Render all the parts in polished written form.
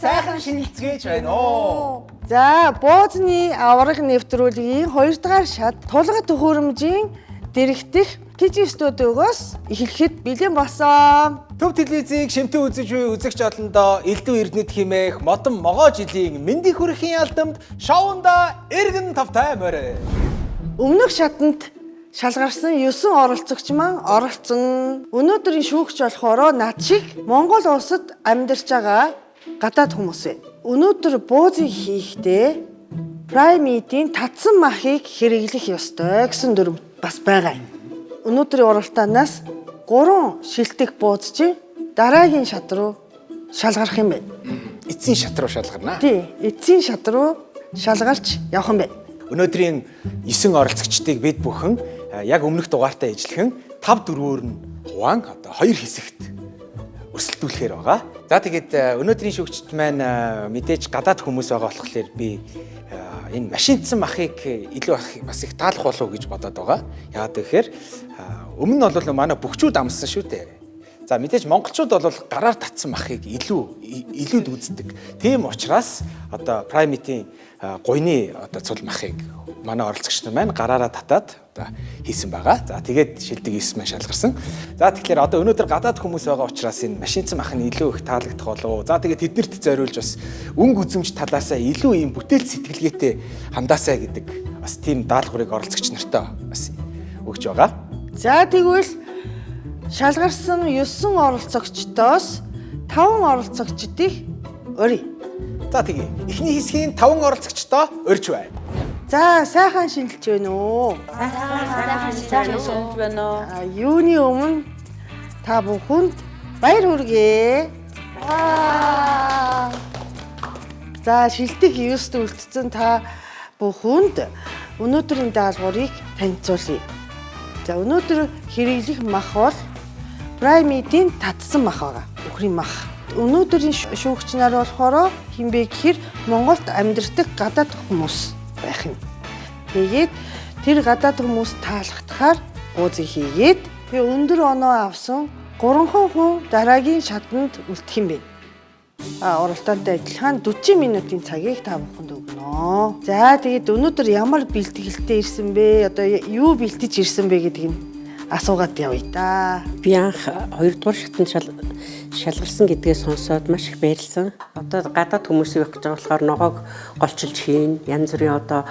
сайхан шинэлцгээж байна оо. За, буузны авраг нэвтрүүлгийн 2 дугаар шат тулгад төхөөрөмжийн дэрэгдэх Кижи студиогоос эхлэхэд бэлэн болсон. Төв телевизийг шимтэн үзэж буй үзэгч олондоо элдв эрдэнэт хэмээх модон могоо жилийн мэндийг хүрэхийн алдамд шоунда эргэн тавтай морь. Өмнөх шатанд шалгарсан 9 оролцогч маань оролцсон. Өнөөдрийн шүүгч болохоор над шиг Монгол улсад амьдарч байгаа гадаад хүмүүс вэ. Өнөөдөр буузыг хийхдээ Prime-ийн татсан махыг хэрэглэх ёстой гэсэн дүрм бас байгаа юм. Өнөөдрийн уралдаанаас 3 шилдэг бууз чинь дараагийн шат руу шалгарах юм байна. Эцсийн шат руу шалгарна. Тий, эцсийн шат руу шалгарч явах юм байна. Өнөөдрийн 9 оролцогчдыг бид бүхэн яг өмнөх дугаартаа ижилхэн 5-4-өөр нь хуваан одоо 2 хэсэгт өрсөлдүүлэхээр байгаа. За тэгээд өнөөдрийн шүүгчд маань мэдээж гадаад хүмүүс байгаа болохоор би энэ машинтсан махыг илүү бас их таалах болов уу гэж бодоод байгаа. Яагаад гэхээр өмнө нь бол манай бөхчүүд амссан шүү дээ. За мэдээж монголчууд бол гараар татсан махыг илүүд үздэг. Тийм учраас одоо Prime-ийн гуйны одоо цул махыг манай оролцогч нар маань гараараа татаад одоо хийсэн байгаа. За тэгээд шилдэг 9 маань шалгарсан. За тэгэхээр одоо өнөөдөр гадаад хүмүүс байгаа учраас энэ машинцсан мах нь илүү их таалагдах болов. За тэгээд тэднэрт зориулж бас өнгө үзэмж талаасаа илүү ийм бүтээл сэтгэлгээтэй хандаасаа гэдэг бас тийм даалгаврыг оролцогч нартаа бас өгч байгаа. За тэгвэл шалгарсан 9 оролцогчдоос 5 оролцогчдыг өрье. За тэгээ эхний хэсгийн 5 оролцогчдоо өрж байна. За сайхан шинжилж байна уу? Сайхан шинжилж байна уу? Юуны өмнө та бүхэнд баяр хүргэе. За шилдэг 9-т үлдсэн та бүхэнд өнөөдрийн даалгаврыг танилцуулъя. За өнөөдөр хэрэглэх мах бол Prime-ийн татсан мах байгаа. Үхрийн мах. Өнөөдрийн шүүгч нар болохоор хинбэ гэхээр Монголд амьдардаг гадаад хүмүүс байх юм. Тэгээд тэр гадаад хүмүүс таалагдахаар буузыг хийгээд би өндөр оноо авсан 3 хүн дараагийн шатанд үлдэх юм бэ. Оролдоонтой адилхан 40 минутын цагийг та бүхэнд өгнө. За тэгээд өнөөдөр ямар бэлтгэлтэй ирсэн бэ? Одоо юу бэлтэж ирсэн бэ гэдгийг асуугаад явъя да. Би анх 2 дугаар шатанд шалгарсан гэдгээ сонсоод маш их баярлсан. Одоо гадаад хүмүүс байх гэж байгаа болохоор ногоог голчилж хийн, янз бүрийн одоо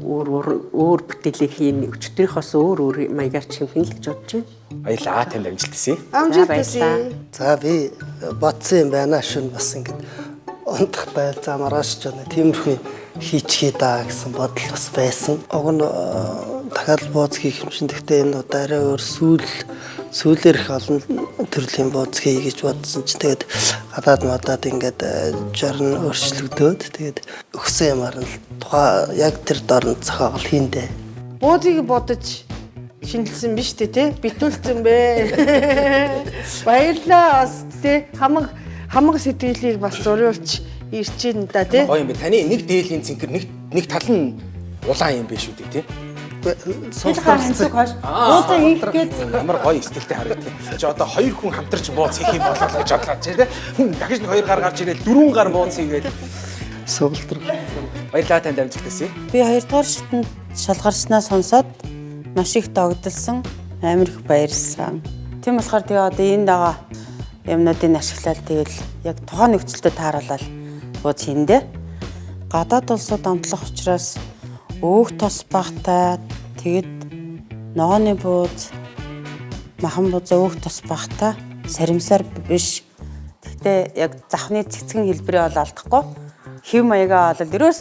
өөр бүтээлээ хийн, өчтөрийнхоос өөр маягаар чимхэн л гэж бодож байна. Баярлалаа танд амжилт хүсье. Амжилт хүсье. За би бодсон юм байна шүн бас ингээд унтах байл за маргааш ч тиймэрхүү хийчихээ даа гэсэн бодол бас байсан. Уг нь дахиад бууз хийх юм шин. Гэхдээ энэ удаа арай өөр сүүлээр их олон төрлийн бууз хий гэж бодсон чинь тэгээд гадаад ингээд жарн өөрчлөгдөөд тэгээд өгсөн юмар нь тухай яг тэр дорн зохиогол хийндэ. Буузыг бодож шинжилсэн биз дээ те битүүлсэн бэ. Баярлалаа бас те хамаг сэтгэлийг бас зуриулж ирж байна да те. Гоё юм бэ. Таны нэг дээлийн цэнхэр нэг тал нь улаан юм биш үү те. Ханцуг хойш. Буузаа хийх гээд ямар гоё стилтэй харагдав. Чи одоо 2 хүн хамтарч бууз хийх юм болоо гэж бодлоо чи те. Хүн дахиж 2 гар гарч ирээд 4 гар бууз хийгээд Суултар. баярлалаа танд амжилт хүсье. Би 2 дугаар шатанд шалгарснаа сонсоод маш их догдолсон, амар их баярлсан. Тийм болохоор тэгээ одоо энд байгаа юмнуудыг ашиглаад тэгэл яг тухайн нөхцөлдөд тааруулаад бууз хийндэ. Гадаад улсууд амтлах учраас өөх тос багтай тэгэд ногооны бууз, махан бууз өөх тос багтай саримсаар биш. Гэхдээ яг завхны цэцгэн хэлбэрээ бол алдахгүй. Хэв маягаа бол ерөөс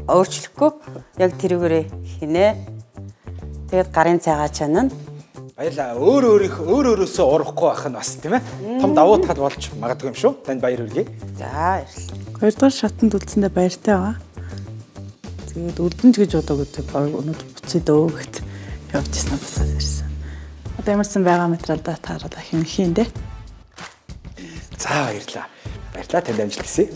өөрчлөхгүй яг тэрүүгээрээ хийнэ. Тэгээд гарын цагаа чанана. Баярлалаа. Өөрөөсөө урахгүй байх нь бас тийм ээ. Том давуу тал болж магадгүй юм шүү. Танд баяр хүргэе. За баярлалаа. 2 дугаар шатанд үлдсэндээ баяртай байгаа. Тэгээд үлдэнж гэж бодоогүй өнөөдөр буцъя дөө гэт явж ирсэн болоод ирсэн. Одоо ямарсан байгаа материалдаа таараад хин дээ. За баярлалаа. Баярлалаа танд амжилт хүсье.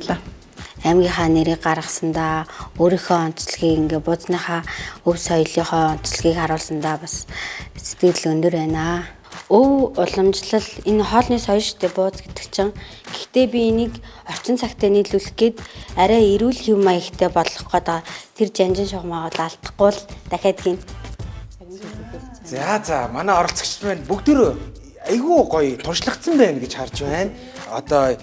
Аймгийнхаа нэрийг гаргасандаа өөрийнхөө онцлогийг ингээ буузныхаа өв соёлынхоо онцлогийг харуулсандаа бас сэтгэл өндөр байна. Өв уламжлал энэ хоолны соёл шүү дээ бууз гэдэг чинь. Гэтэ би энийг орчин цагтаа нийлүүлэх гээд арай эрүүл хэв маягтай болгох гэдэг тэр жанжин шугамаа алдахгүй л дахиад хийн. За манай оролцогчд маань бүгдөө айгүй гоё туршлагдсан байна гэж харж байна. Одоо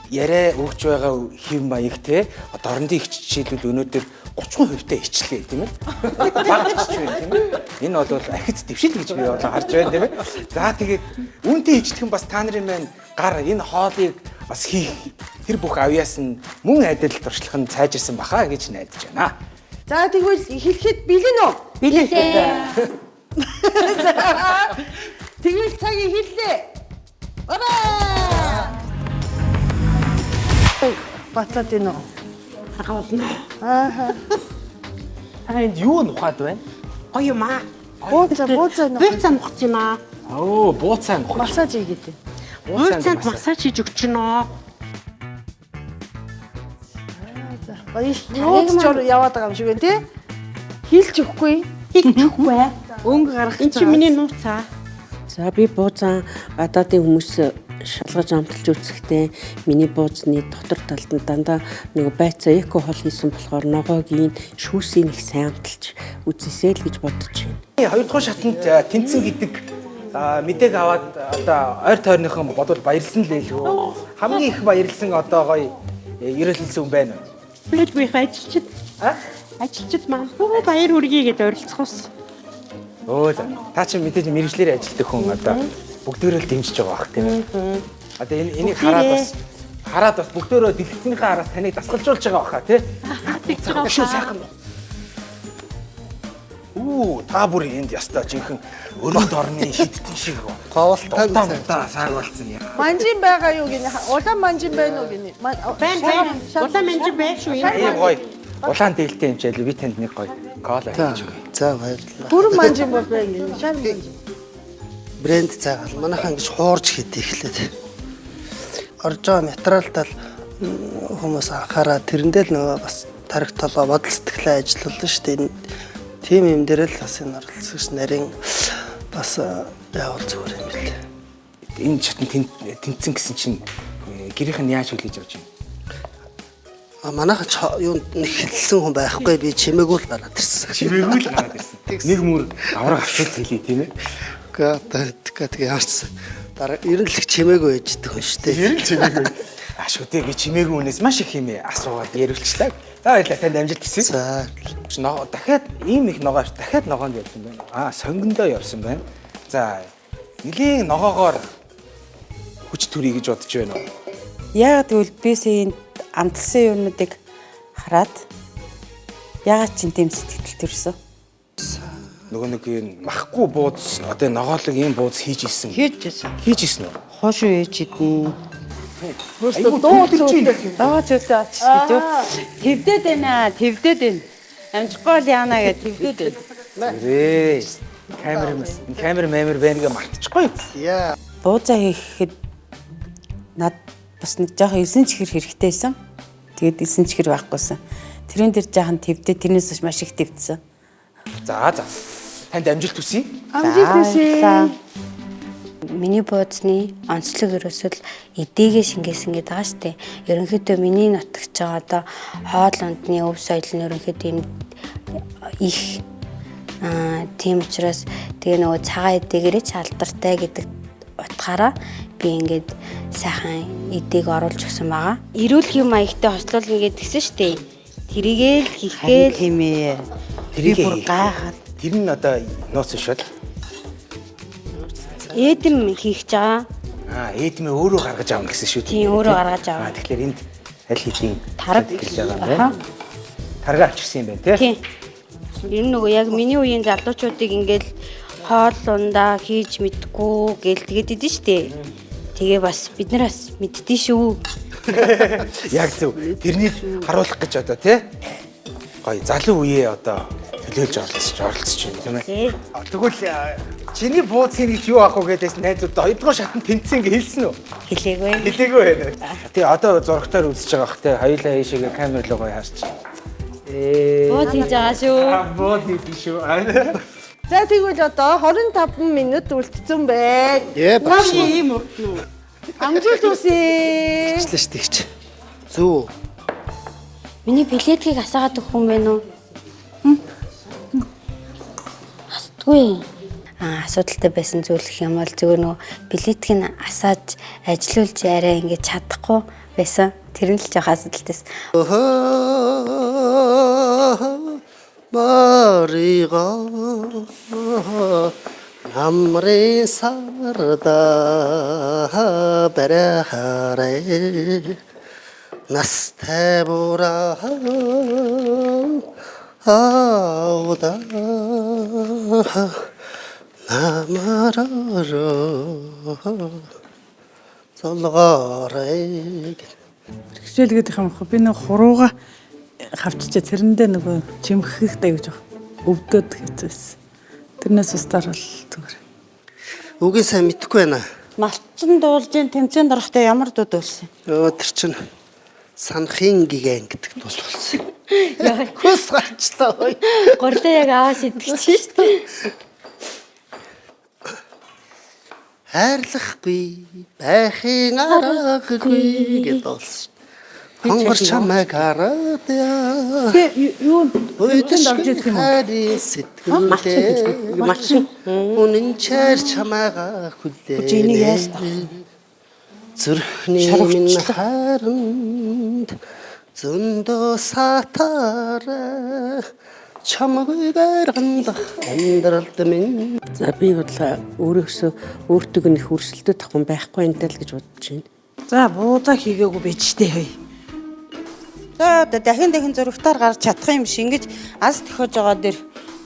яриа өгч байгаа хэв маяг те одоо орондын их жишээлбэл өнөөдөр 30% та ичлээ тийм ээ. Багчж байна тийм ээ. Энэ бол ахиц дэвшил гэж би одоо харж байна тийм ээ. За тэгээд үүнтэй ичлэх нь бас та нарын маань гар энэ хоолыг бас хийх тэр бүх авьяас нь мөн адил туршлах нь цайжирсан баха гэж найдаж байна. За тэгвэл хэлэхэд бэлэн үү? Билээ. Тэгвэл цагийг хэллээ. Бацаад ийн үү? Хагаална. Энд юу нухаад байна? Гоё юм аа. Бууцаа нөө. Бууцаа нухаж юм аа. Оо, бууцаа нухаж. Массаж хийгээд. Бууцаанд массаж хийж өгч гинөө. Нууцчор яваад байгаа юм шиг байна тий? Хилж өгөхгүй. Хийхгүй ээ. Өнгө гаргах Энд чи миний нууцаа. За би бууцаа гадаадын хүмүүс шалгаж амталж үзэхдээ миний бууцны дотор талд нь дандаа нэг байцаа эко хол хийсэн болохоор ногоогийн шүүсийг их сайн амталж үзээсэй л гэж бодож байна. Хоёрдугаар шатанд тэнцэн гэдэг мэдээг аваад одоо ойр тойрныхон бодвол баярлсан л лээ лөө. Хамгийн их баярлсан одоо гоё ерөөлсөн юм байна. Плэж би ажилчид ажилчид маань баяр хүргэе гэдээ оролцох ус. Өө за. Та чинь мэдээж мэрэгчлэр ажилтдаг хүн одоо бүгдөө л дэмжиж байгаа бах тийм ээ. Одоо энийг хараад бас бүгдөө дэлгэцнийхээ араас таныг дасгалжуулж байгаа баха тий. Тэгж байгаа Шүү сайхан. Та бүр энд ястаа жинхэнэ өрөөнд орны хидтэн шиг Говолтой удаа саг болсон юм. Манжин байгаа юу гинэ? Улаан манжин байна уу гинэ? байна. Улаан манжин байна шүү энэ. Гоё. Улаан дээлтэй юм чийл би танд нэг гоё кола хийж өгье. За баярлалаа. Бүрэн манжин бол байна гинэ. Шар манжин. Брэнд цаагаал манайхан ингэж хуурж хийдэг эхлээд. Орж байгаа материалтал хүмүүс анхаараа тэрэндээ л нөгөө бас тарих толгой бодол сэтгэлээ ажиллуулна шүү дээ. Тийм юм дээр л бас энэ оролцогч нарийн бас явал зүгээр юм билээ. Энэ чатан тэнцэн гэсэн чинь гэрийнх нь яаж хүлээж авч байна? Манайхан юунд нэг хэлсэн хүн байхгүй би чимээгүй л гараад ирсэн. Чимээгүй л гараад ирсэн. Нэг мөр авраг авчуул хэлий тийм ээ. Тэгээ яарсан. Дараа ер нь л чимээгүй ээждэг хүн шүү дээ. Ер нь чимээгүй. Ашгүй дээ би чимээгүй хүнээс маш их юм асуугаад яриулчлаа. За баярлалаа танд амжилт хүсье. За дахиад ийм их ногоош дахиад ногоонд явсан байна. Сонгондоо явсан байна. За нэлийн ногоогоор хүч төрье гэж бодож байна уу? Яагаад гэвэл би сая амталсан юмнуудыг хараад яагаад ч тийм сэтгэл төрсөн. Нөгөө нэг энэ махгүй бууз одоо ногоолог ийм бууз хийж исэн. Хийж исэн үү? Хоошоо ээж идэн. Просто дуу зүйтэй. Аа зүйтэй ач гэж. Твдэд байна. Амжихгүй л яана гэж твдэд байна. Камер байна гэж мартчихгүй. яа. Буузаа хийхэд над бас нэг жоохон 9 чихэр хэрэгтэйсэн. Тэгээд 9 чихэр байхгүйсэн. Тэрэн дээр жаахан твдэд тэрнээс маш их твдсэн. За. Танд амжилт хүсье. Амжилт хүсье. Миний бууцны онцлог ерөөсөл эдээгээ шингээсэн гэдэг байгаа штэ. Ерөнхийдөө миний нутагч байгаа одоо хоол ундны өв соёл нь ерөнхийдөө юм их тийм учраас тэгээ нөгөө цагаан эдээгээрээ ч алдартай гэдэг утгаараа би ингээд сайхан эдээг оруулж өгсөн байгаа. Эрүүл хэв маягтай хослуулна гэдгсэн штэ. Тэрийгэл хийхгээл Тийм ээ. Тэрийг бүр гайхаад. Тэр нь одоо нууц шууд. эдэм хийх гэж байгаа. Эдмээ өөрөө гаргаж аавна гэсэн шүү дээ. Тийм өөрөө гаргаж аавна. Тэгэхээр энд аль хэдийн Тараг хэлж байгаа юм байна. Тарга авчихсан юм байна тий. Ер нь нөгөө яг миний үеийн залуучуудыг ингээл хоол ундаа хийж мэдгүй гэл тэгээд идэв штэ. Тэгээ бас бид нар бас мэддээ шүү. Яг зөв. Тэрнийг харуулах гэж одоо тий. Гоё залуу үеэ одоо төлөөлж оролцож байна тийм ээ. Тэгвэл чиний бууцын гэж юу авах вэ гэдээс найзуудаа хоёрдугаар шатанд тэнцсэн гэж хэлсэн үү? Хэлээгүй байна. Тэгээ одоо зурагтаар үзэж байгаа хэ тий. Хоёулаа ийшээгээ камер руу гоё харч. бууд хийж байгаа шүү. Бууд хийж шүү. За тэгвэл одоо 25 минут үлдсэн байна. Багш. Ийм урд нь. Амжилт хүсье. Тэгчлээ ш тэгч. Зүү. Миний билетгийг асаагаад өгөх юм байна уу? Асдгүй. Асуудалтай байсан зүйл гэх юм бол зүгээр нөгөө билетийг нь асааж ажилуулж арай ингэж чадахгүй байсан. Тэр нь л жоох асуудалтайс. Марига амрын сарда барахаре настай бура ауда намараро золгорыг Хичээл гэдэг юм хөө би нэг хурууга хавчиж тэрэндээ нөгөө чимхэхтэй гэж өвдөд хэвчээс. Тэрнээс устаар бол зүгээр. үгийн сайн мэдэхгүй байна. Малчин дуулж тэмцээнд орохдоо ямар дууд үлсэн? Өө тэр чин санахын гигэн гэдэг дуу болсон. Хөс гарчлаа ой. Горлоо яг аваа сэтгэж шүү дээ. Хайрлахгүй байхын аргагүй гэдэг болсон. Хонгор чамайг хараад яа. Юу Өйдөж орж ирэх юм уу? Сэтгэлдээ Малчин. үнэн чар чамайга хүлээ. Энийг яаж тах? Зүрхний минь харанд зөндөө сатараа чамайг гарганд амьдралд минь. За би бодлоо өөрөөсөө өөртөө нэг өрсөлдөд тахын байхгүй энэ л гэж бодож байна. За буудаа хийгээгүй байж тээ. За одоо дахин зурагтаар гарч чадах юм шиг ингэж аз төхөж байгаа дэр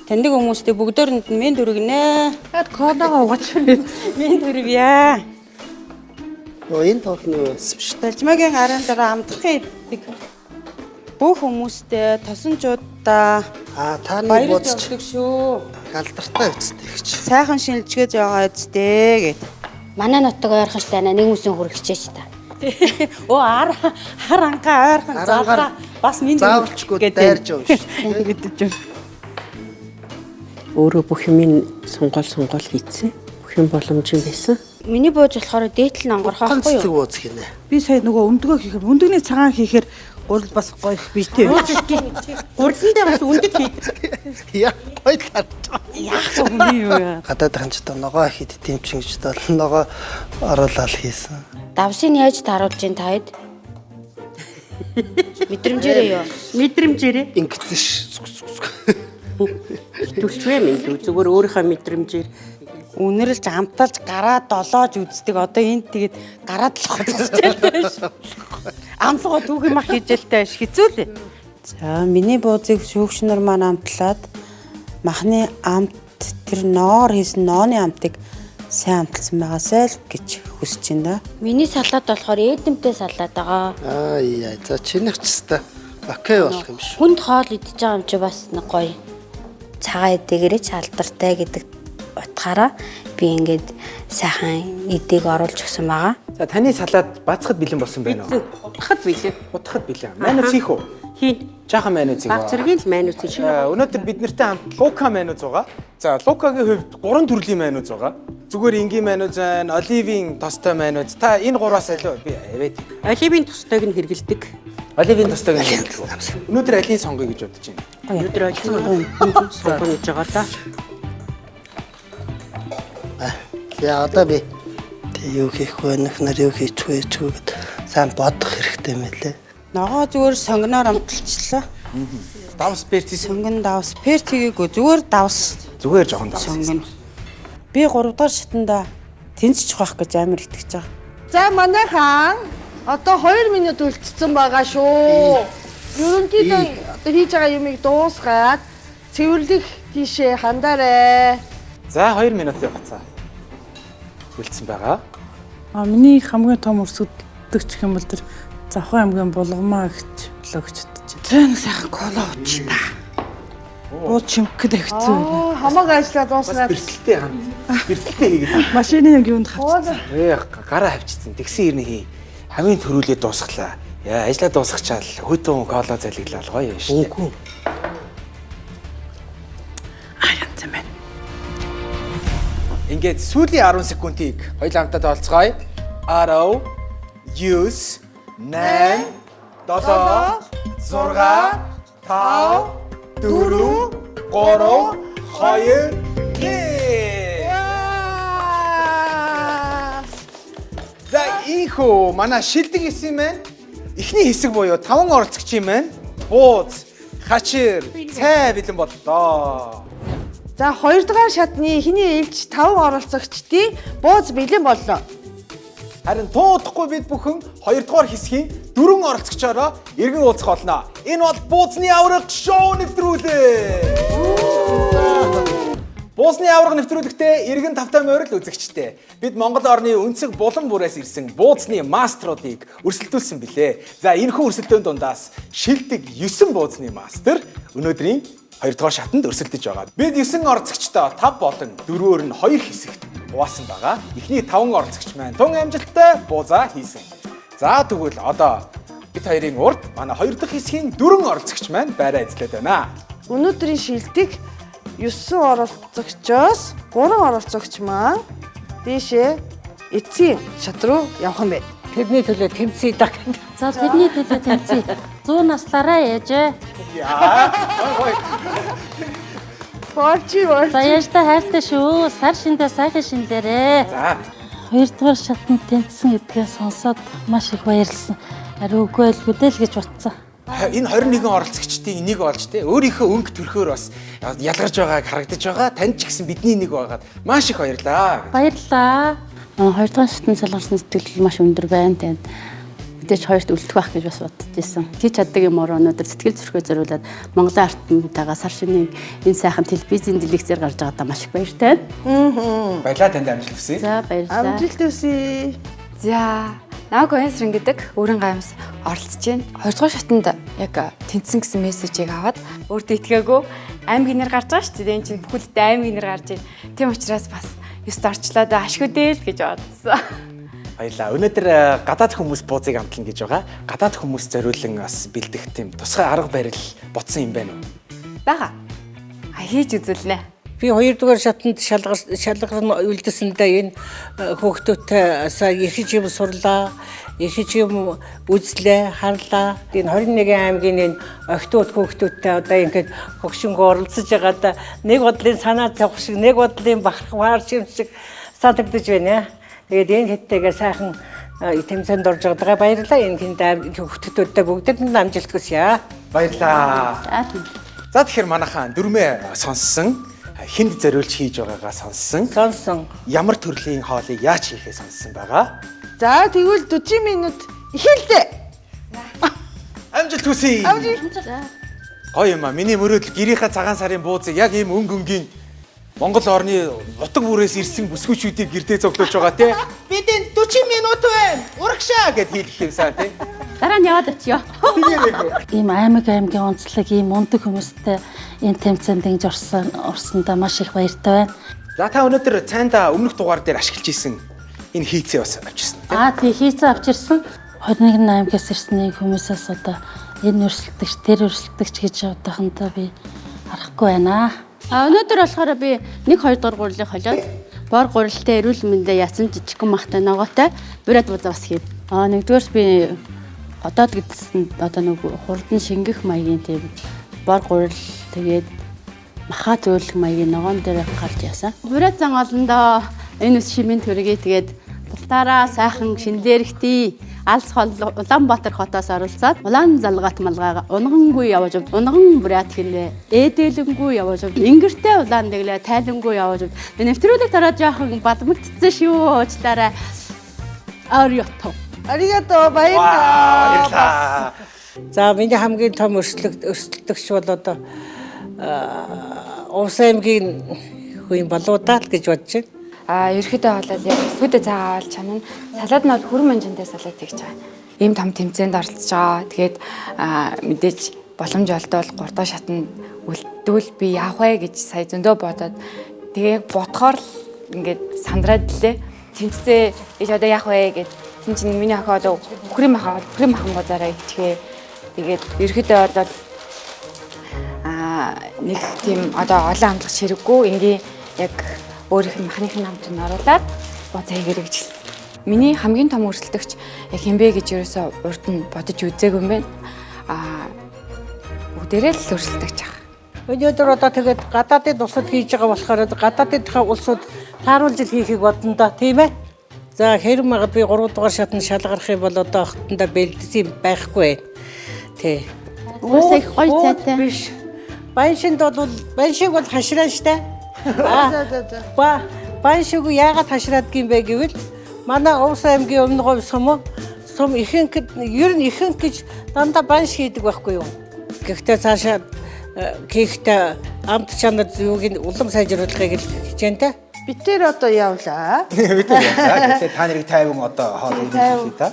таньдаг хүмүүстэй бүгдөөрэнд нь мен дүргэнэ. Тэгэд кодогоо угаач. Мен дүргье. Энэ тоохны байсан биш. Далжмагийн харин дараа амтхын иддэг бүх хүмүүстэй тосончуудаа Таны баярлж бууцч явдаг шүү. галдартай үсттэй гэж. Сайхан шинэлжгээж байгаа үсттэй гэд. Манай нутаг ойрхон штэ нэг үсэн хүрэгчээч та. Оо хар ангаа ойрхон заалаа бас минь Заавалчгүй дайрж явна шүү. гэдэг. Өөрөө бүх юмын сонгол хийцэн. Бүх юм боломжтой байсан. Миний бууж болохоор дээтэл нь онгорхоо Ганц байхгүй цэг юу? бууц хийнэ. Би сая нөгөө өндгөө хийхээр өндөгний цагаан хийхээр гурал бас гоё их биш тээ. Гурландаа бас үндэд хийд. Яа гоё тарч. Яах юм бэ юу? Гадаад ханчтай ногоо хийд тэмчин гэж бол ногоо оруулаад хийсэн. Давсыг нь яаж тааруулж ин таад? Мэдрэмжээрээ юу? Мэдрэмжээрээ Ингэсэн ш. түлчвэ минь зүгээр өөрийнхөө мэдрэмжээр Үнэрлж амталж гараад долоож үздэг. Одоо энд тэгээд гараад л хоцорчтой ш. Амлгаа түүх юм ах хийжэлтэй ш. Хэцүү л. За миний буузыг шүүгчнэр маань амтлаад махны амт тэр ноор хийсэн нооны амтыг сайн амталсан байгаасай л гэж хүсэж байна. Миний салаад болохоор эдэмтэй салаад байгаа. Яа, за чинийх ч та окей болох юм шүү. Хүнд хоол идчихэж байгаа юм чи бас нэг гоё. Цагаан эдэгээрээ ч алдартай гэдэг утгаараа би ингээд сайхан эдэг оруулж өгсөн байгаа. За таны салаад бацхад бэлэн болсон байна уу? утгахад билээ. Утгахад бэлэн. Манус хийх үү? Хийн. Жаахан манус хийх. Баг зэргийн л манус хийж байна. Өнөөдөр бид нартай хамт Лука манус байгаа. За Лукагийн хувьд 3 төрлийн манус байгаа. Зүгээр энгийн манус байна, оливийн тостой манус. Та энэ гураас аль би аваад. Оливийн тустайг нь хэрэгэлдэг. Оливийн тостойг нь хэрэглэв. Өнөөдөр алийн сонгоё гэж бодож байна. Өнөөдөр оливийн сонгоно гэж байгаа та. За одоо би тэг юу хийх вэ? Нар юу хийх вэ гэд сайн бодох хэрэгтэй мэлээ. Ногоо зүгээр сонгоноор амталчлаа. Давс перцис Сонгон давс перц хийгээгүй зүгээр давс зүгээр жоохон давс. сонгоно. Би 3 дахь шатанда тэнцчих واخ гэж амар итгэж байгаа. За манай хаан одоо 2 минут үлдсэн байгаа шүү. Ерөнхийдөө одоо хийж байгаа юмыг дуусгаад цэвэрлэх тийшээ хандаарэ. За 2 минут явцгаа. Үлдсэн байгаа. Миний хамгийн том өрсөлдөгч гэх юм бол тэр Завхан аймгийн Булгамаа гэж логч бодож байна. Тэр нэг сайхан кола ууч та. Буу чимхэд хэцүү байна. Хамаг ажиллаад дуусгаад Бэртэлтэй хамт. Бэртэлтэй хийгээд. Машины яг юунд хавчихсан. Гараа хавччихсан. Тэгсэн ирнэ хий. Хамгийн төрүүлээ дуусглаа. Яа, ажиллаа дуусгачаал хөтөн кола залиглал гоё юм шүү. Үгүй. Янз байна. Ингээд сүүлийн 10 секундыг хоёул хамтаа тоолцгоё. 10 9 8 7 6 5 4 3 2 За ийхүү манай шилдэг хэсэг юм байна. Эхний хэсэг буюу 5 оролцогчийн маань бууз, хачир, цай бэлэн боллоо. За 2 дугаар шатны эхний ээлж 5 оролцогчдын бууз бэлэн боллоо. Харин туудахгүй бид бүхэн 2 дугаар хэсгийн 4 оролцогчороо иргэн уулзах болно. Энэ бол буузны авраг шоу нэвтрүүлэг. Буузны авраг нэвтрүүлэгтээ иргэн тавтай морил үзэгчтэй. Бид Монгол орны өнцөг булан бүрээс ирсэн буузны мастеруудыг өрсөлдүүлсэн билээ. За энэхүү өрсөлдөөний дундаас шилдэг 9 буузны мастер өнөөдрийн 2 дугаар шатанд өрсөлдөж байгаа. Бид 9 оролцогчдоо 5 болон 4-өөр нь 2 хэсэгт хуваасан байгаа. Эхний 5 оролцогч маань тун амжилттай буузаа хийсэн. За тэгвэл одоо бид хоёрын урд манай 2 дахь хэсгийн 4 оролцогч маань байраа эзлээд байна. Өнөөдрийн шилдэг 9 оролцогчоос 3 оролцогч маань дээшээ эцсийн шат руу явах юм байна. Тэрний төлөө тэмцэе даг. За тэдний төлөө тэмцэе. 100 наслаараа ээжээ. Яа. Болчи. За яаж та хайртай шүү. Сар шиндээ сайхан шиндээрээ. За 2 дугаар шатанд тэнцсэн гэдгээ сонсоод маш их баярлсан. Ари үгүй л бүдэл гэж утсан. энэ 21 оролцогчдын нэг болж те өөрийнхөө өнгө төрхөөр бас ялгарч байгааг харагдаж байгаа. Танд ч гэсэн бидний нэг байгаад маш их баярлаа. Баярлаа. 2 дугаар шатанд салгарсан сэтгэл маш өндөр байна. Тэнд мэдээж хоёрт үлдэх байх гэж бас бодож ирсэн. Хийж чаддаг юм уу өнөөдөр сэтгэл зүрхээ зориулаад Монголын артнтайгаа сар шинийн энэ сайхан телевизийн дэлгэцээр гарч байгаадаа маш их баяртай байна. Баярлалаа танд амжилт хүсье. За баярлалаа. Амжилт хүсье. За Нааг Энсрэн гэдэг өөрийн гаймс оролцож байна. 2 дугаар шатанд яг тэнцсэн гэсэн мессежийг аваад өөртөө итгээгүй аймгийн нэр гарч байгаа шүү дээ. Энд чинь бүхэлдээ аймгийн нэр гарч байна. Тийм учраас бас 9-т орчлоо да ашгүй дээ л гэж бодсон. Баярлалаа. Өнөөдөр гадаад хүмүүс буузыг амтлан гэж байгаа. Гадаад хүмүүс зориулан бас бэлдэх тийм тусгай арга барил ботсон юм байна уу? Бага. Хийж үзүүлнэ. Би 2 дугаар шатанд шалгар нь үлдсэндээ энэ хүүхдүүдтэй сая их юм сурлаа, их юм үзлээ, харлаа. Энэ 21 аймгийн энэ охтууд хүүхдүүдтэй одоо ингээд хөгшингөө оролцож байгаадаа нэг бодлын санаа зовх шиг, нэг бодлын бахархвар шиг санагдаж байна. Тэгээд энэ хэттайгээ сайхан тэмцээнд орж байгаа баярлалаа. Энэ хинт хүүхдүүдтэй бүгдэд нь амжилт хүсье. Баярлалаа. За тэгэхээр манайхаа дөрмөө сонссон. Хинд зориулж хийж байгаагаа сонссон. Ямар төрлийн хоолыг яаж хийхээ сонссон байгаа. За тэгвэл 40 минут эхэллээ. Амжилт хүсье. Гоё юм аа. Миний мөрөөдөл гэрийнхаа цагаан сарын буузыг яг ийм өнгөнгийн Монгол орны утга бүрээс ирсэн бүсгүйчүүдийг гэрдээ цогтолж байгаа тий. Бид энэ 40 минут байна. Урагшаа гэд хэлэх юмсаа тий. Дараа нь яваад очиё. Ийм аймгийн онцлог, ийм ундаг хүмүүстэй энэ тэмцээнд ингэж орсондоо маш их баяртай байна. За та өнөөдөр цайнда өмнөх дугаар дээр ашиглаж исэн энэ хийцээ бас авчирсан тий. Тий хийцээ авчирсан. 21 аймгаас ирсэн хүмүүсээс одоо энэ өрсөлдөгч, тэр өрсөлдөгч гэж явахдаа би харахгүй байна. Өнөөдөр болохоор би 1-2 дугаар гурилыг холиод бор гурилтай эрүүл мэндэ яасан жижигхэн махтай ногоотой бүрээд бузаа бас хийнэ. Нэгдүгээрс би одоод гэдсэн одоо нэг хурдан шингэх маягийн тийм бор гурил тэгээд махаа зөөлөх маягийн ногоон дээр гарч яасан. Бүрээд зан олондоо энэ ус шимийн төрөгийг тэгээд бултаараа сайхан шиндэрхтий алс хол Улаанбаатар хотоос оролцоод улаан залгаат малгайгаа унгангүй явж унган бүрээд хэлээ. Ээдэлэнгүй явж ингэртэй улаан дэглээ тайлангүй явж нэвтрүүлэг тараад яахан бадмагдсан шүү уучлаарай. Ариото. Аригато баярлалаа. За миний хамгийн том өрсөлдөгч бол одоо Увс аймгийн хүн болоодаа л гэж бодож байна. Ерөөхдөө болоод яг сүдэ цаагаал чанаа салаад нь бол хүрэн манжинтай салаад хийж байгаа. Ийм том тэмцээнд оролцож байгаа. Тэгээд мэдээж боломж олдвол 3 дахь шатнд үлдвэл би явах вэ гэж сая зөндөө бодоод тэгээ бодохоор л ингээд сандраад лээ. Тэмцээ ээж одоо явах вэ гэд тийм чинь миний охин одоо бүхрийн махан гозаараа ичгээ. Тэгээд ерөөхдөө болоод нэг тийм одоо олон амлах хэрэггүй ингийн яг өөрийнх нь махных нь хамт нь оруулаад буцаа хийгэрэгжил. миний хамгийн том өрсөлдөгч яг хинбэ гэж ерөөсөө урд нь бодож үзээгүй юм байна. Бүгдээрээ л өрсөлдөгч байгаа. Өнөөдөр одоо тэгээд гадаадын улсад хийж байгаа болохоор гадаадынхаа улсууд тааруулж хийхийг бодно да, тийм ээ? За хэрэг магадгүй 3 дугаар шатнд шалгарах юм бол одоо хотондоо бэлдсэн байхгүй. Тий. Уусаа их гоё цайтай. Биш. Баншинд бол баншиг бол хашраа штэ. Баншиг яагаад хашраад гин бэ гэвэл манай Увс аймгийн өмнө говь сум ихэнх ер нь ихэнх гэж дандаа банш хийдэг байхгүй юу? Гэхдээ цаашаа хийхдээ амт чанар юуг нь улам сайжруулахыг хичээнтэй. Бид тэр одоо явлаа. Бид явлаа. Гэтэ та нарыг 50 одоо хоол идэх та.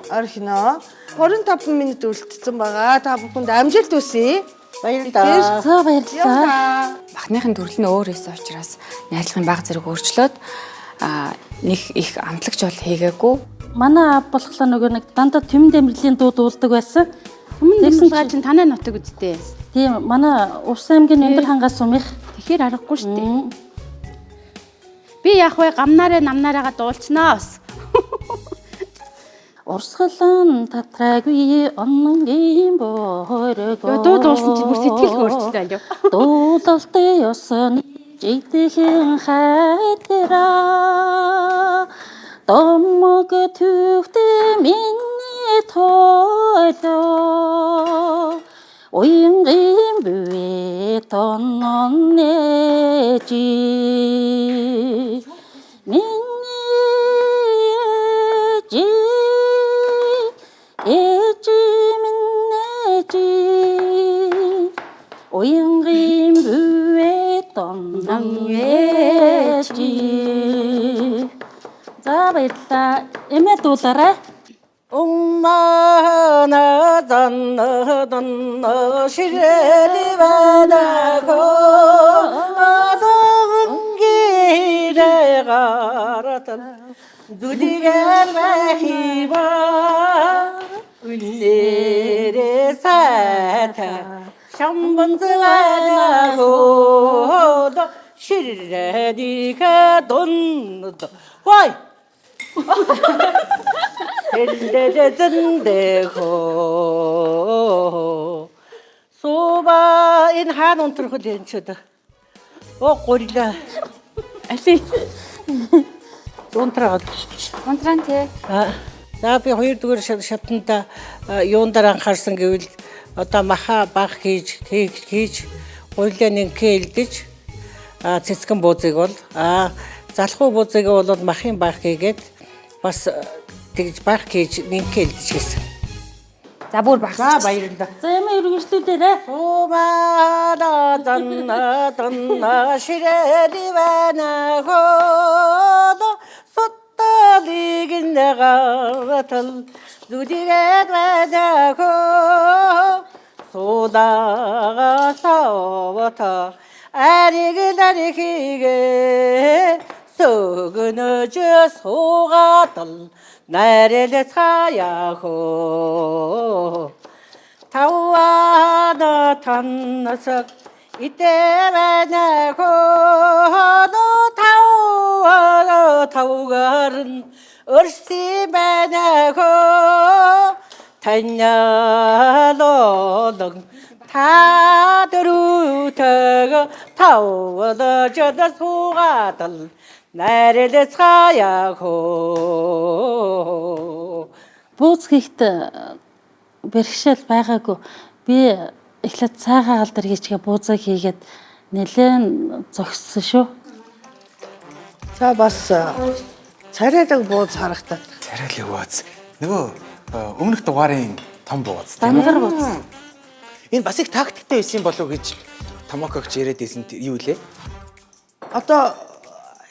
Орхино. 25 минут үлдсэн байгаа. Та бүхэнд амжилт хүсье. Баярлалаа. За баярлалаа. Бахныхын төрөл нь өөр байсан учраас найрлагын баг зэрэг өөрчлөөд нэг их амтлагч бол хийгээгүй. Манай аав болохоор нөгөө нэг дандаа Түмэн Дэмрэлийн дуу дуулдаг байсан. Тэгсэн байгаа чинь танай нутаг үсттэй. Тийм манай Увс аймгийн Өндөр хангаас сумих. Тэгэхээр аргагүй шүү дээ. Би яах вэ? Гамнаараа намнаараа дуулцнаа бас. Урсгалан татраагүй оннгийн боорого. Дуу дуулсан чинь бүр сэтгэл хөөрчлөө аль юу? Дуулалтын ёсон жигдэхэн хайтраа. Домог төвхтэй миний тойлоо. Уянгийн бүвэ тонон нээжи. Уянгийн бүвэ тонон нээжи. За баярлалаа. Эмээ дуулаарай. Уммана данна ширэли вадаго адонгире гаратан зүдигэр бахива үннэрэ сата шамбанзвадаго ширэли кадонно вай Суба энэ хаан унтрах л энэ ч өдөө. Гурила. Али. Унтраад. Унтран тий. За би 2 дугаар шатнд юундаар анхаарсан гэвэл одоо маха баг хийж гурилаа нэг хэлдэж цэцгэн буузыг бол залхуу буузыг бол махын баг хийгээд бас тэгж баг хийж нэг хэлдэж хийсэн. За бүр багс. За баярлалаа. За эмээ үргэлжлүүлээрэй. Сумада данна ширэли вана хоо сотталигин гаратал зүдигэд вана хоо содага савата аригдарихигэ sögünöcü soğatıl nerede sayaho tavada tanısak İtemene kodu tavgarın ırsi bene ko tanyalodun tadırutögü tavada cıda soğatıl nerede sayaho Бууз хийхэд бэрхшээл байгаагүй. Би эхлээд цаагаа алдар хийчихээ буузаа хийгээд нэлээд зогссон шүү. За бас царайдаг бууз харагдаад. Царайлаг бууз. Нөгөө өмнөх дугаарын том бууз. Дангар бууз. Энэ бас их тактиктэй байсан болов гэж Томокогч яриад байсан юу лээ? Одоо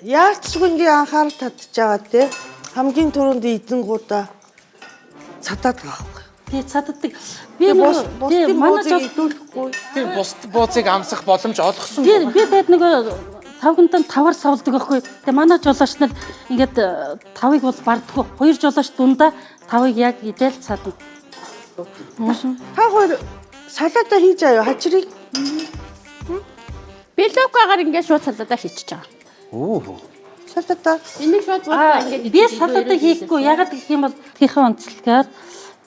яалтчгүй анхаарал татж байгаа те хамгийн түрүүнд эзэнгуудаа цадаад байгаа. Би цаддаг. Би нөгөө манай жол дүүлэхгүй. Тэр бусд бууцыг амсах боломж олгосон. би тэгээд нөгөө тавгантан тавар савлдаг байхгүй. Тэгээ манай жолооч нар ингээд тавыг бол бардггүй. Хоёр жолооч дундаа тавыг яг идэл цадна. Та хоёр салаатаа хийж аяа хачрыг. Би локагаар ингээд шууд салаатаа хийчихэж байгаа. Оо. салата. Энийг шууд ингээд би салатыг хийхгүй. Ягаад гэх юм бол тхийнхээ онцлогээр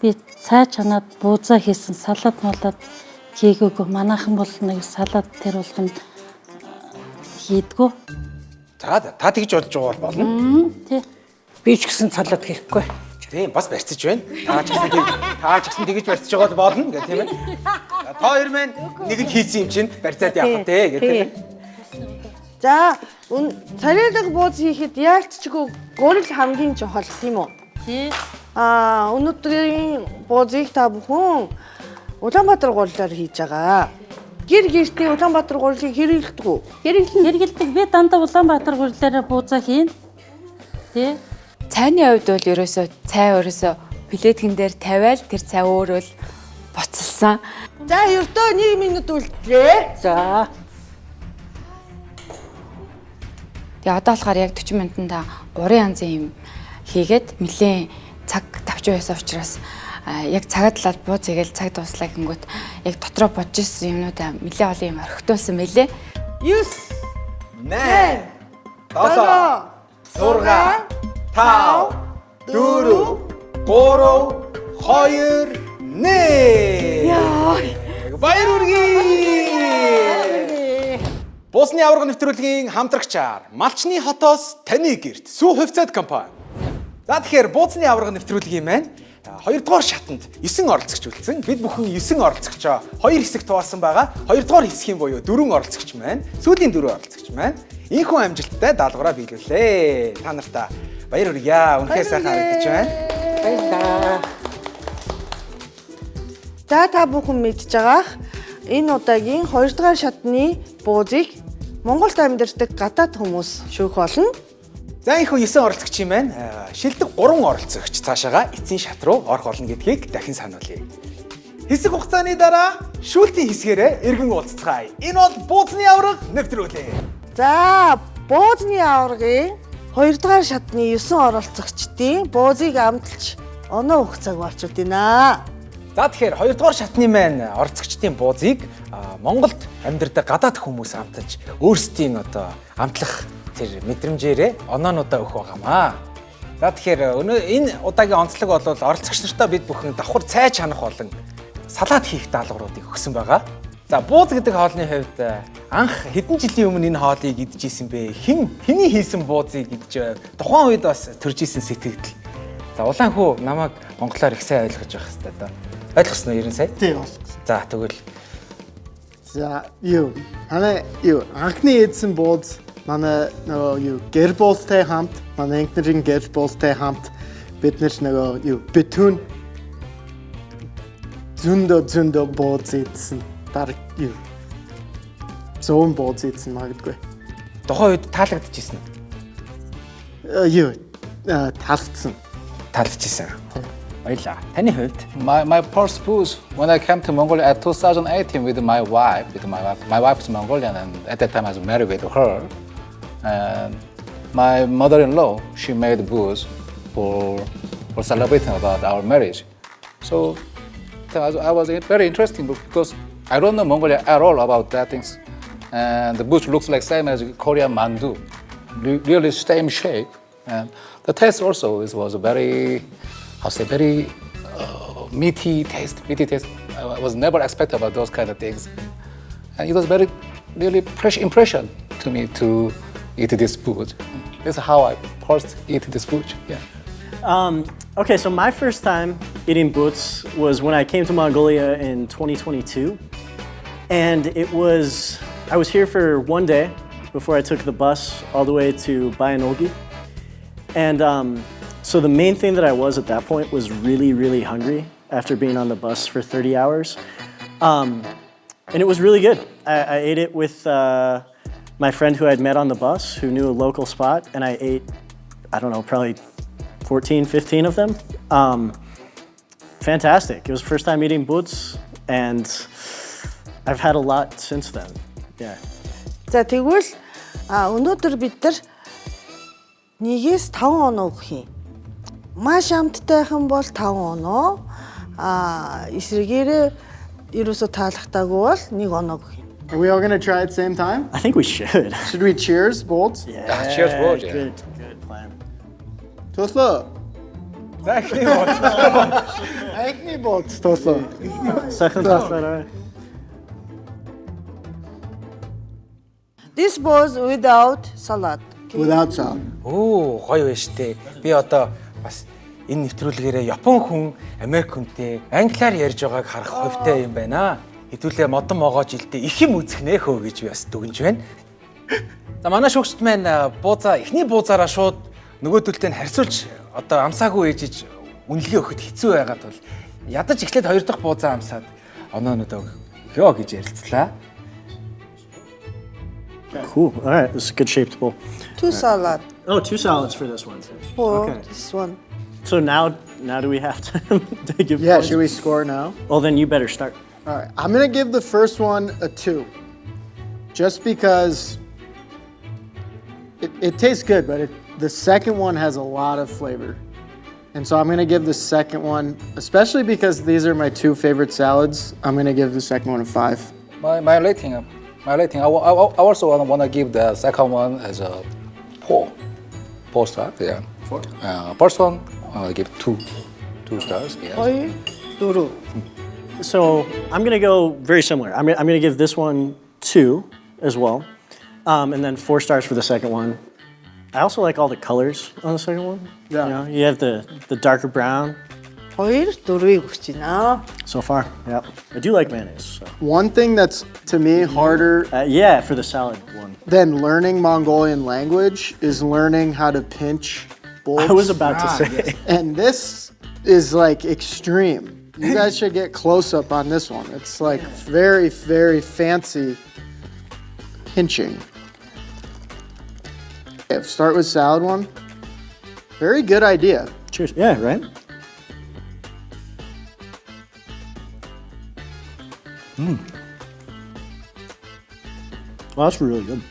би цай чанаад буузаа хийсэн салат болоод хийгээгүй. Манайхан бол нэг салат тэр болгонд хийдгүү. За та тэгж болж байгаа болно. Тий. Би ч гэсэн салат хийхгүй. Тийм бас барьцаж байна. Та ч гэсэн тэгж барьцаж байгаа болно гэх тийм ээ. Та хоёр маань нэгэнд хийсэн юм чинь барьцаад явах тий гэх тийм ээ. За царайлаг бууз хийхэд яалтчгүй гурил хамгийн чухал тийм үү? Тий. Өнөөдрийн буузыг та бүхэн Улаанбаатар гурилаар хийж байгаа. Гэр гэртээ Улаанбаатар гурилыг хэрэглэдэг үү? Хэрэгэлдэг. Би дандаа Улаанбаатар гурилаараа буузаа хийн. Тий. Цайны хувьд бол ерөөсөө цай өрөөсөө плетгэн дээр тавиал тэр цай өөрөө л буцалсан. За ердөө 1 минут үлдлээ. За. Тэгээ одоо болохоор яг 40 минутанд 3 янзын юм хийгээд нэлээд цаг тавьж байсан учраас яг цагаад талаад бууз игээл цаг дуслаа гингүүт яг дотроо бодож ирсэн юмнуудаа нэлээд олон юм орхитуулсан мэлээ. 9 8 7 6 5 4 3 2 1 Баяр хүргэе. Буусны аварга нэвтрүүлгийн хамтрагчаар Малчны хотоос таны гэрт Сүү хувьцаат компани. За тэгэхээр буусны аварга нэвтрүүлгийн маань 2 дугаар шатанд 9 оролцогч үлдсэн. Бид бүхэн 9 оролцогчоо 2 хэсэгт хуваасан байгаа. 2 дугаар хэсгийн буюу 4 оролцогч маань, сүүлийн 4 оролцогч маань энэхүү амжилттай даалгавраа биелүүлээ. Та нартаа баяр хүргье. Үнэхээр сайхан харагдаж байна. Баярлалаа. За та бүхэн мэдж байгаах энэ удаагийн 2 дугаар шатны буузыг Монголд амьдардаг гадаад хүмүүс шүүх болно. За энэхүү 9 оролцогчийн маань шилдэг 3 оролцогч цаашаага эцсийн шат руу орох болно гэдгийг дахин сануулъя. Хэсэг хугацааны дараа шүүлтийн хэсгээрээ эргэн уулзцгаая. Энэ бол буузны аварга нэвтрүүлээ. За буузны аваргын 2 дугаар шатны 9 оролцогчдын буузыг амталж оноо өгөх цаг болчиход байна. За тэгэхээр 2 дугаар шатны маань оролцогчдын буузыг Монголд амьдардаг гадаад хүмүүс амталж өөрсдийн одоо амтлах тэр мэдрэмжээрээ оноонуудаа өгөх байгаамаа. За тэгэхээр энэ удаагийн онцлог бол оролцогч нартаа бид бүхэн давхар цай чанах болон салат хийх даалгавруудыг өгсөн байгаа. За бууз гэдэг хоолны хувьд анх хэдэн жилийн өмнө энэ хоолыг идчихсэн бэ? Хэний хийсэн буузыг идэж тухайн үед бас төрж исэн сэтгэл. За улаан хүү намайг монголоор их сайн ойлгож байх хэрэгтэй даа. Ойлгосноо 90 сая? Тийм ойлгосон. За тэгвэл За анхны эдсэн бууз манай нөгөө гэр буузтай хамт манай инкнэрийн гэр буузтай хамт бид нөгөө битүүн зөндөө бууз эдсэн баг зүүн бууз эдсэн магадгүй. тухайн үед таалагдчихсэн. Таалагдсан. Таалагдчихсан. Баярлаа. Таны хувьд My first booze when I came to Mongolia at 2018 with my wife. My wife is Mongolian, and at that time I was married with her. And my mother-in-law, she made booze for celebrating about our marriage. So I was very interesting because I don't know Mongolia at all about that things. And the booze looks like same as Korean mandu, really same shape. And the taste also was very, very meaty taste. I was never expected about those kind of things. And it was really fresh impression to me to eat this food. This is how I first eat this food, yeah. Okay, so my first time eating boots was when I came to Mongolia in 2022. And I was here for one day before I took the bus all the way to Bayanolgi. And so the main thing that I was at that point was really, really hungry after being on the bus for 30 hours. And it was really good. I ate it with my friend who I'd met on the bus who knew a local spot, and I ate, I don't know, probably 14, 15 of them. Fantastic. It was the first time eating boots, and I've had a lot since then. Yeah. За тэгвэл өнөөдөр бид нар 1-5 оноо өгөх юм. Маш амттай байх юм бол 5 оноо. Эсрэгээрээ ерөөсө таалагдаагүй бол 1 оноо өгөх юм. Are we all gonna try at the same time? I think we should. Should we cheers, Bolts? Yeah. Cheers, Bolts, yeah. Good plan. Тослоо. За эхний боц. Эхний Bolts тослоо. Second time. This was without salad. Without salad. Оо, гоё байна штэ. Би одоо бас энэ нэвтрүүлгээрээ Япон хүн, Америк хүнтэй англиар ярьж байгааг харах хувьтай юм байна. Хэдүүлээ модон могоо жилдээ их юм үзэх нэ хөө гэж би бас дүгнж байна. За манай шүүгчд маань буузаа эхний буузаараа шууд нөгөөдөлтэй нь харьцуулж одоо амсаагүй ээжиж үнэлгээ өгөхөд хэцүү байгаад бол ядаж эхлээд хоёр дахь буузаа амсаад онооноо өгөө гэж ярилцлаа. Cool. All right, this is a good shaped bowl. 2 salad. Oh, 2 salads for this one. For Okay. this one. So now do we have to give Yeah, points? should we score now? Well, then you better start. All right, I'm gonna give the first one a 2. Just because it tastes good, but the second one has a lot of flavor. And so I'm gonna give the second one, especially because these are my 2 favorite salads, I'm gonna give the second one a 5. My rating, I also want to give the second one as a 4. 4 stars, yeah. 4. First one, I give 2 stars. Yeah. 거의 두루. So I'm gonna go very similar. I'm gonna give this one 2 as well, and then 4 stars for the second one. I also like all the colors on the second one. Yeah. You know, you have the darker brown. 거의 두루이 өгч байна. So far, yeah. I do like mayonnaise. So. One thing that's to me harder Yeah, for the salad one. than learning Mongolian language is learning how to pinch bowls. I was about to say. And this is like extreme. You guys should get close up on this one. It's like very, very fancy pinching. Okay, start with salad one. Very good idea. Cheers. Yeah, right? Well, that's really good.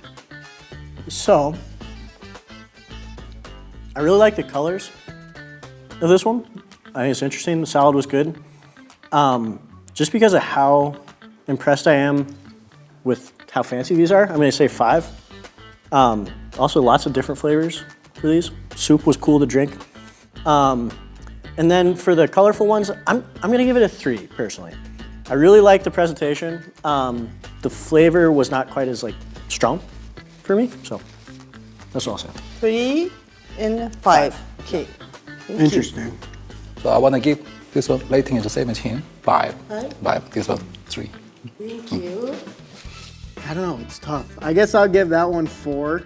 So, I really like the colors of this one. I think it's interesting. The salad was good. Just because of how impressed I am with how fancy these are, I'm gonna say 5. Also, lots of different flavors for these. Soup was cool to drink. And then for the colorful ones, I'm gonna give it a 3 personally. I really like the presentation. The flavor was not quite as strong for me, so that's all I'll say. 3 and 5. Okay. Interesting. So I want to give this one rating is 17. 5. 5. This one 3. Thank you. I don't know, it's tough. I guess I'll give that one 4,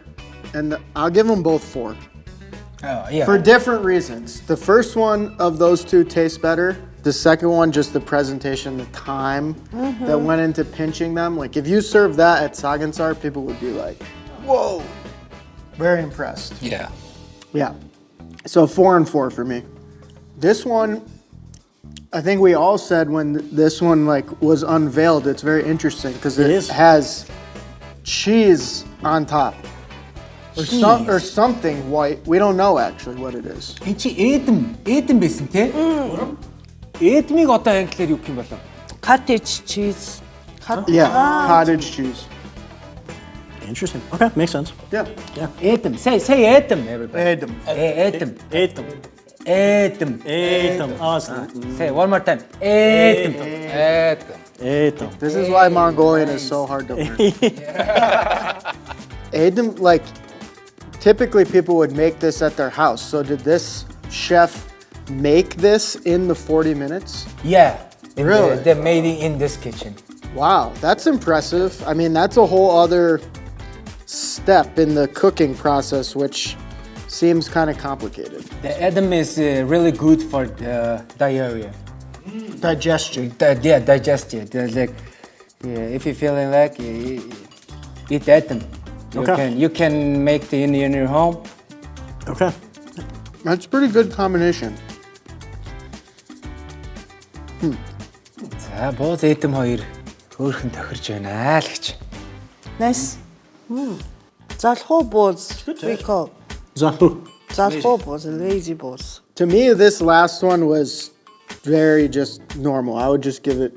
and I'll give them both 4. Yeah. For different reasons. The first one of those 2 tastes better. The second one, just the presentation, the time that went into pinching them. Like if you serve that at Sagansar, people would be like, whoa, very impressed. Yeah. Yeah. So 4 and 4 for me. This one, I think we all said when this one was unveiled, it's very interesting because it has cheese on top. Or something white. We don't know actually what it is. Энд чи эдэм байсан те? Эдмийг одоо англиар юу гэх юм болов? Cottage cheese. Yeah, cottage cheese. Interesting. Okay, makes sense. Yeah. Эдэм. Say эдэм everybody. Edam. Эдэм. Ate them. Эдэм. Ate them. Awesome. Say one more time. Эдэм. Ate them. This is why Mongolian is so hard to learn. Edam, typically people would make this at their house. So did this chef make this in the 40 minutes? Yeah. Really? They made it in this kitchen. Wow, that's impressive. I mean, that's a whole other step in the cooking process, which seems kind of complicated. The edam is really good for diarrhea. Digestion. Digestion. If you're feeling eat edam. You can make it in your home. Okay. That's a pretty good combination. За, бууз эдэм хоёр хөөрхөн тохирж байна л гэж. Nice. Залхуу бууз. We call. Залхуу bowls, lazy bowls. To me, this last one was very just normal. I would just give it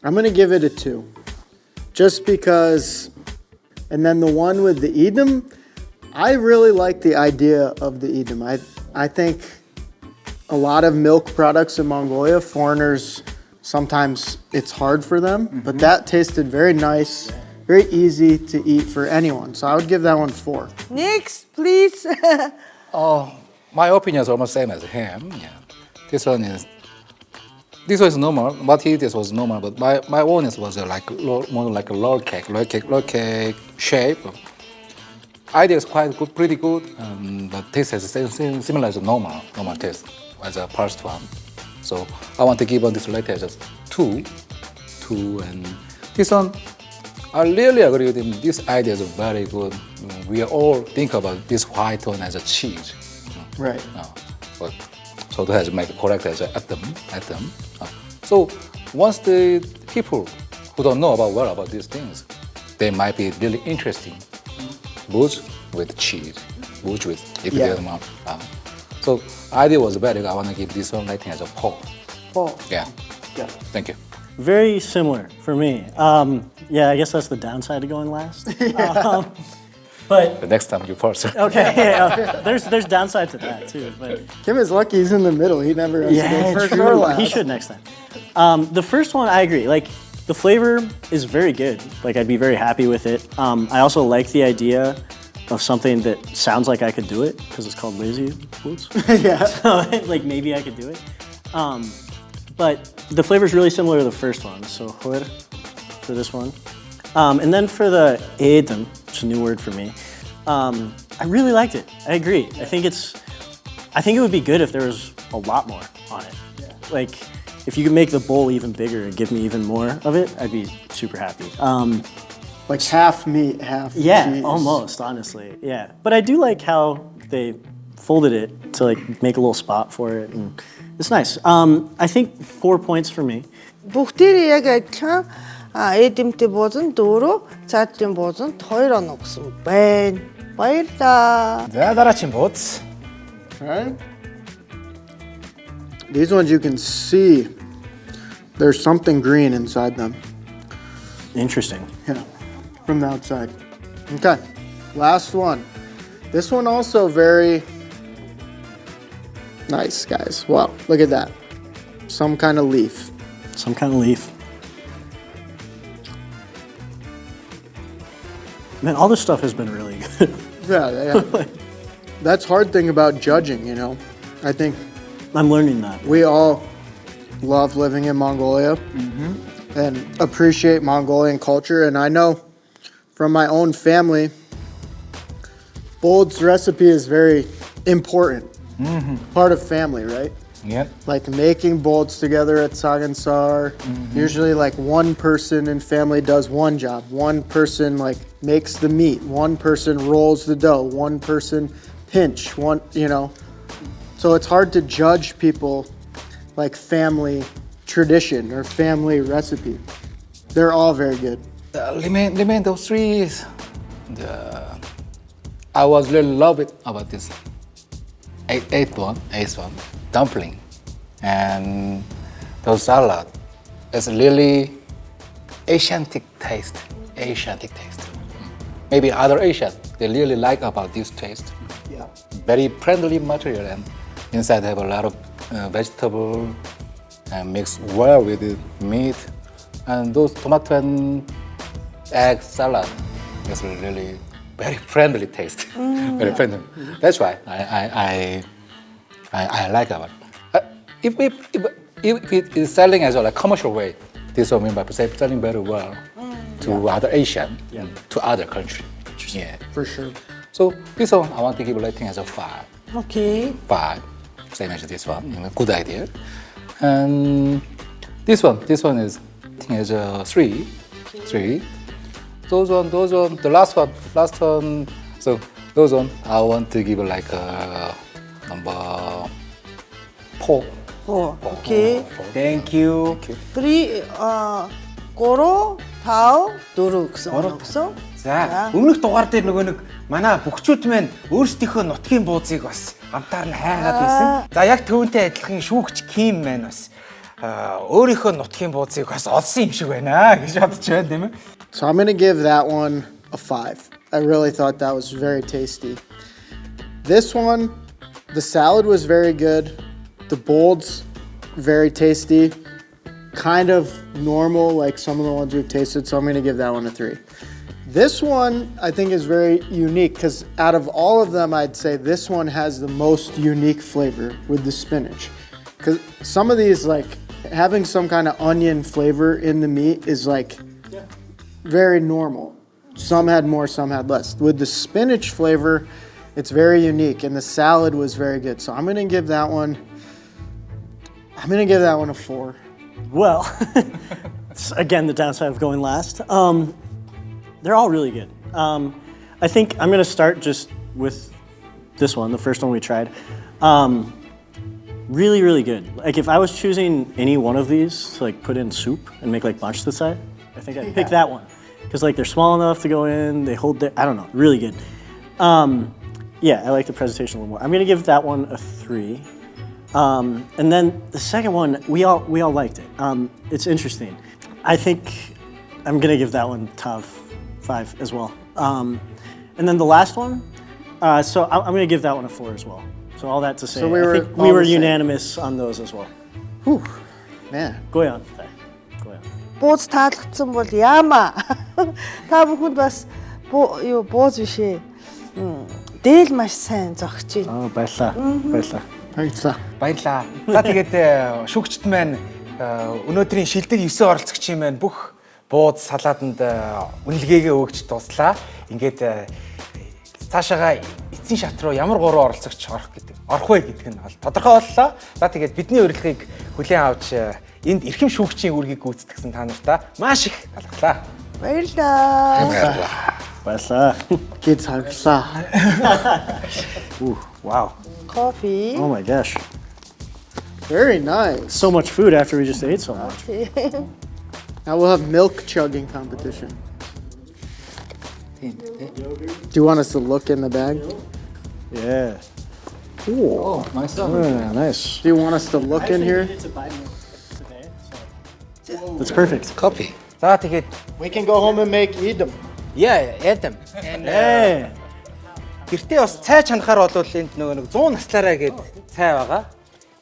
I'm going to give it a 2. Just because, and then the one with the Edam, I really like the idea of the Edam. I think a lot of milk products in Mongolia, foreigners, sometimes it's hard for them, but that tasted very nice, very easy to eat for anyone. So I would give that one 4. Next, please. My opinion is almost same as him. Yeah. This one is normal. What he did was normal, but my own was more like a roll cake shape. Idea is quite good, pretty good, but taste is similar to normal taste as a first one. So I want to give on this later just 2, and this one I really agree with him. This idea is very good. We all think about this white one as a cheese. Right. But so to have make correct as atom. So once the people who don't know about these things, they might be really interesting. Booze with cheese, booze with So idea was better. I want to give this one rating as a 4. 4. Yeah. Thank you. Very similar for me. Yeah, I guess that's the downside of going last. But the next time you first. Okay, yeah, there's downside to that too. But Kim is lucky he's in the middle. He never has to go first or true. last. He should next time. The first one, I agree. Like the flavor is very good. Like I'd be very happy with it. I also like the idea of something that sounds like I could do it because it's called lazy boots. Yeah. So like maybe I could do it. But the flavor is really similar to the first one. So hor for this one. And then for the Edam, which is a new word for me, I really liked it. I agree. I think it would be good if there was a lot more on it. Yeah. Like, if you could make the bowl even bigger and give me even more of it, I'd be super happy. Like half meat, half cheese. Almost, honestly. Yeah. But I do like how they folded it to like make a little spot for it, and it's nice. I think 4 points for me. Бүгдээрээ яг адилхан эдэмтэй буузан 4, цаадлын буузанд 2 оноо гэсэн байна. Баярлалаа. За дараагийн бууз. Right? These ones you can see there's something green inside them. Interesting. Yeah, from the outside. Okay, last one. This one also very nice, guys. Wow, look at that. Some kind of leaf. Some kind of leaf. Man, all this stuff has been really good. Yeah. That's hard thing about judging, you know. I think I'm learning that. We all love living in Mongolia and appreciate Mongolian culture. And I know from my own family, Bold's recipe is very important. Part of family, right? Yep. Like making bolds together at Sagansar. Usually like one person in family does one job. One person like makes the meat. One person rolls the dough. One person pinch. One, you know. So it's hard to judge people like family tradition or family recipe. They're all very good. Remain those 3. I was really love it about this eighth one, dumpling, and the salad. It's really Asiatic taste. Maybe other Asians they really like about this taste. Yeah. Very friendly material, and inside have a lot of vegetable and mixed well with the meat, and those tomato and egg salad is really very friendly taste. Very friendly. That's why I like about it. If it is selling as a commercial way, this will mean by selling very well to other Asian, to other countries. Yeah, for sure. So this one I want to give a rating as a 5. Okay. 5, same as this one. Good idea. And this one is I think as a 3. 3. Those one, the last one. So those one, I want to give like a number 4. 4. Okay. Thank you. 3, 3, 5, 4 гэсэн. За, өмнөх дугаар дээр нөгөө нэг манай бөхчүүд маань өөрсдийнхөө нутгийн бууцыг бас амтаар нь хайгаад байсан. За, яг төвөнтэй адилхан шүүгч Ким маань бас өөрийнхөө нутгийн бууцыг бас олсон юм шиг байна гэж бодож байна тийм ээ. So I'm going to give that one a 5. I really thought that was very tasty. This one, the salad was very good. The bolds, very tasty. Kind of normal, like some of the ones we've tasted, so I'm going to give that one a 3. This one, I think, is very unique because out of all of them, I'd say this one has the most unique flavor with the spinach. Because some of these, like, having some kind of onion flavor in the meat is, like, very normal. Some had more, some had less. With the spinach flavor, it's very unique, and the salad was very good. So I'm going to give that one a 4. Well, it's, again, the downside of going last. They're all really good. I think I'm going to start just with this one, the first one we tried. Really, really good. Like if I was choosing any one of these to like put in soup and make like bachstasai, I think I'd pick that one. Because like they're small enough to go in, they hold their, I don't know, really good. Yeah, I like the presentation a little more. I'm going to give that one a 3. And then the second one, we all liked it. It's interesting. I think I'm going to give that one top 5 as well. And then the last one, so I'm going to give that one a 4 as well. So all that to say, So I think we were unanimous on those as well. Whew, man. Goyan. Goyan. Бууз таалагдсан бол яама. Та бүхэнд бас юу бууз биш ээ. Дээл маш сайн зогч байна. Баярлаа. Баярлаа. Баярлаа. За тэгээд шүүгчд маань өнөөдрийн шилдэг 9 оролцогчийн маань бүх бууз салаатанд үнэлгээгээ өгч дуслаа. Ингээд цаашаага эцсийн шат руу ямар 3 оролцогч орох вэ гэдг нь тодорхой боллоо. За тэгээд бидний урилгыг хүлээн авч энд эрхэм шүүгчийн үүргийг гүйцэтгэсэн та нартай маш их талархлаа. Баярлаа. Баярлаа. Kids хаглаа. Ooh, wow. Coffee. Oh my gosh. Very nice. So much food after we just ate so much. Now we'll have milk chugging competition. Do you want us to look in the bag? Yeah. Ooh. Oh, nice. Yeah, nice. Do you want us to look in here? That's perfect. Copy. За тэгээд We can go home and make Edam. Adam. Hey. Гэртээ бас цай чанахаар бол энд нэг 100 наслаараа гээд цай байгаа.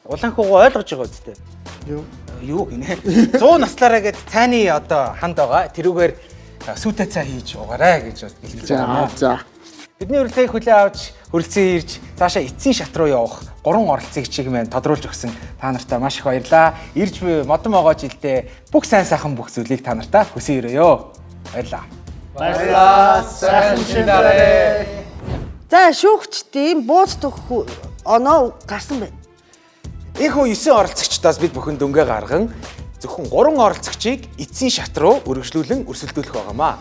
Улаанхуугаа ойлгож байгаа үстэй. Юу гинэ? 100 наслаараа гээд цайны одоо ханд байгаа. Тэрүүгээр сүйтэй цай хийж уугаарай гэж хэлж байгаа. За. Бидний урилгыг хүлээн авч хөрөлцөн ирж цаашаа эцсийн шат руу явах 3 оролцогчийг маань тодруулж өгсөн та нартай маш их баярлаа. Ирж модон могоо жилдээ бүх сайн сайхан бүх зүйлийг та нартай хүсэн өрөөё. Баярлаа. Баярлаа. Сайхан шинээрээ. За шүүгчдийн бууз төгөх оноо гарсан байна. Энэхүү 9 оролцогчдоос бид бүхэн дөнгөө гарган зөвхөн 3 оролцогчийг эцсийн шат руу өргөжлүүлэн өрсөлдүүлэх байгаамаа.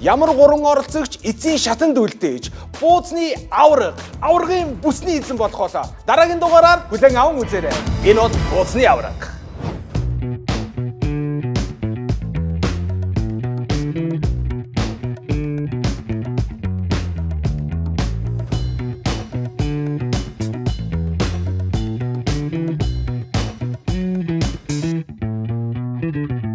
Ямар 3 оролцогч эцсийн шатанд үлдээж буузны аврагын бүсний эзэн болох болоо. Дараагийн дугаараар хүлээн аван үзээрэй. Энэ бол буузны авраг. Thank you.